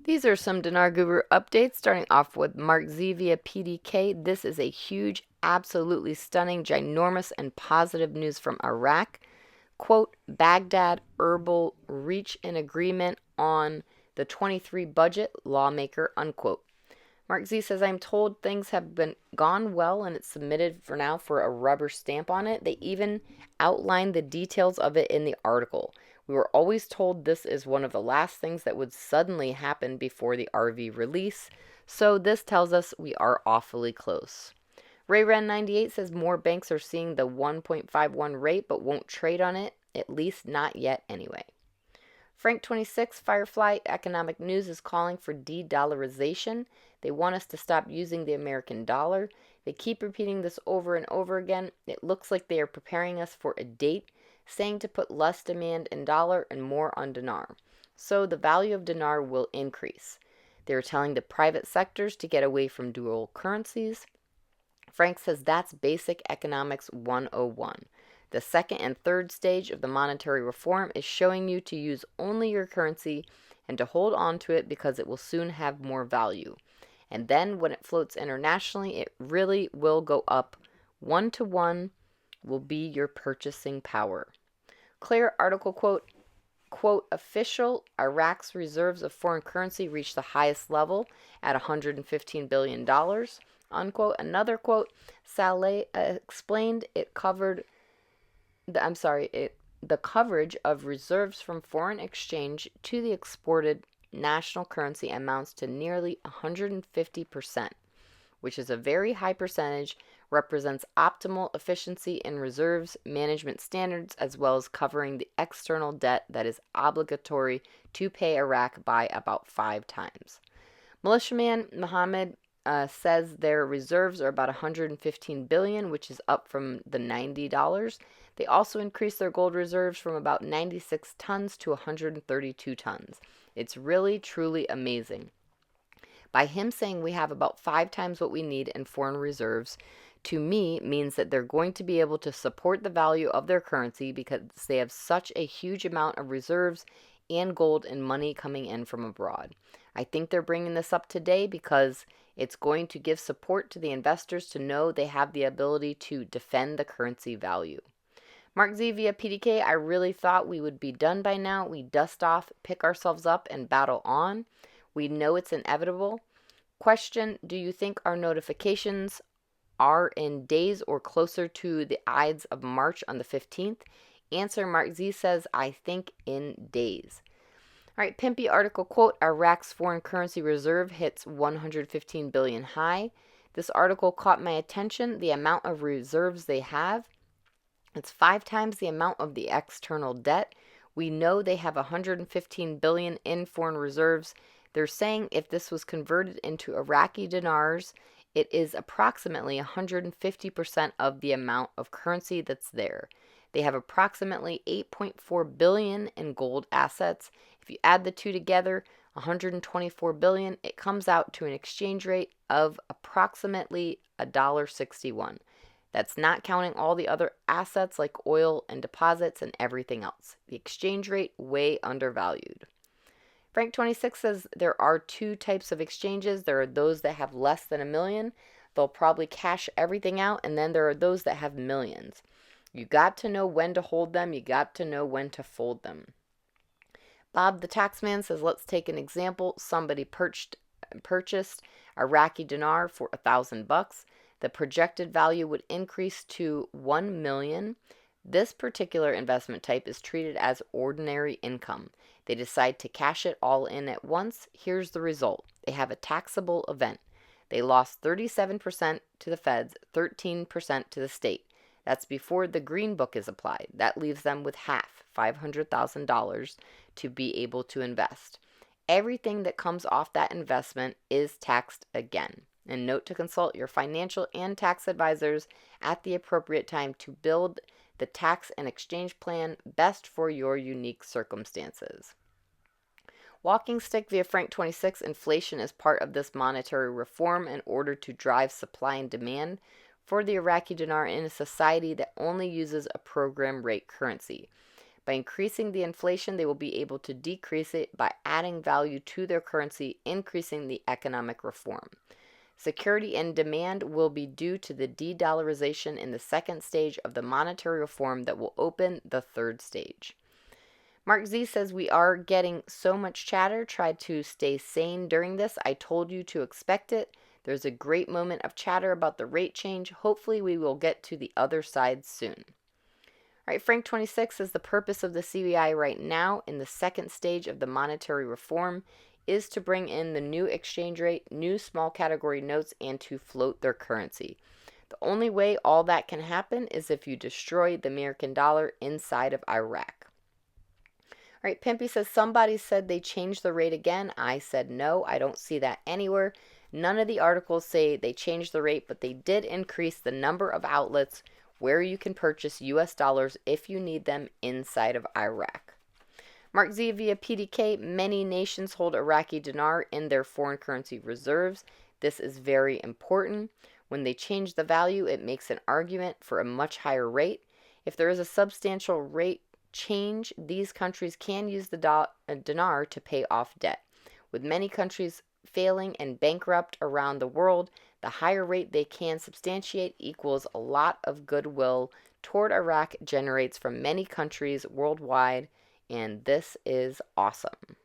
These are some Dinar Guru updates, starting off with Mark Z via PDK. This is a huge, absolutely stunning, ginormous, and positive news from Iraq. Quote, Baghdad Erbil reach an agreement on the 23 budget, lawmaker, unquote. Mark Z says, I'm told things have been gone well and it's submitted for now for a rubber stamp on it. They even outlined the details of it in the article. We were always told this is one of the last things that would suddenly happen before the RV release, so this tells us we are awfully close. RayRen98 says more banks are seeing the 1.51 rate but won't trade on it, at least not yet anyway. Frank26 Firefly Economic News is calling for de-dollarization. They want us to stop using the American dollar. They keep repeating this over and over again. It looks like they are preparing us for a date, saying to put less demand in dollar and more on dinar. So the value of dinar will increase. They are telling the private sectors to get away from dual currencies. Frank says that's basic economics 101. The second and third stage of the monetary reform is showing you to use only your currency and to hold on to it because it will soon have more value. And then when it floats internationally, it really will go up. 1-to-1 will be your purchasing power. Clear article quote, official Iraq's reserves of foreign currency reached the highest level at $115 billion, unquote. Another quote, Saleh explained it covered the coverage of reserves from foreign exchange to the exported national currency amounts to nearly 150%, which is a very high percentage, represents optimal efficiency in reserves management standards, as well as covering the external debt that is obligatory to pay Iraq by about 5 times. Militiaman Mohammed says their reserves are about 115 billion, which is up from the $90. They also increased their gold reserves from about 96 tons to 132 tons. It's really, truly amazing. By him saying we have about 5 times what we need in foreign reserves, to me means that they're going to be able to support the value of their currency because they have such a huge amount of reserves and gold and money coming in from abroad. I think they're bringing this up today because it's going to give support to the investors to know they have the ability to defend the currency value. Mark Z via PDK, I really thought we would be done by now. We dust off, pick ourselves up, and battle on. We know it's inevitable. Question, do you think our notifications are in days or closer to the Ides of March on the 15th? Answer, Mark Z says, I think in days. All right, Pimpy article quote, Iraq's foreign currency reserve hits 115 billion high. This article caught my attention. The amount of reserves they have, it's 5 times the amount of the external debt. We know they have 115 billion in foreign reserves. They're saying if this was converted into Iraqi dinars, it is approximately 150% of the amount of currency that's there. They have approximately 8.4 billion in gold assets. If you add the two together, 124 billion, it comes out to an exchange rate of approximately $1.61. That's not counting all the other assets like oil and deposits and everything else. The exchange rate way undervalued. Frank26 says there are 2 types of exchanges. There are those that have less than $1 million. They'll probably cash everything out, and then there are those that have millions. You got to know when to hold them. You got to know when to fold them. Bob the Taxman says, let's take an example. Somebody purchased Iraqi dinar for $1,000. The projected value would increase to 1 million. This particular investment type is treated as ordinary income. They decide to cash it all in at once. Here's the result. They have a taxable event. They lost 37% to the feds, 13% to the state. That's before the green book is applied. That leaves them with half, $500,000, to be able to invest. Everything that comes off that investment is taxed again. And note to consult your financial and tax advisors at the appropriate time to build the tax and exchange plan best for your unique circumstances. Walking Stick via Frank26, inflation is part of this monetary reform in order to drive supply and demand for the Iraqi dinar in a society that only uses a program rate currency. By increasing the inflation, they will be able to decrease it by adding value to their currency, increasing the economic reform. Security and demand will be due to the de-dollarization in the second stage of the monetary reform that will open the third stage. Mark Z says, we are getting so much chatter. Try to stay sane during this. I told you to expect it. There's a great moment of chatter about the rate change. Hopefully we will get to the other side soon. All right, Frank26 says the purpose of the CBI right now in the second stage of the monetary reform is to bring in the new exchange rate, new small category notes, and to float their currency. The only way all that can happen is if you destroy the American dollar inside of Iraq. All right, Pimpy says, somebody said they changed the rate again. I said no, I don't see that anywhere. None of the articles say they changed the rate, but they did increase the number of outlets where you can purchase US dollars if you need them inside of Iraq. Mark Z via PDK, many nations hold Iraqi dinar in their foreign currency reserves. This is very important. When they change the value, it makes an argument for a much higher rate. If there is a substantial rate change, these countries can use the dinar to pay off debt. With many countries failing and bankrupt around the world, the higher rate they can substantiate equals a lot of goodwill toward Iraq generates from many countries worldwide, and this is awesome.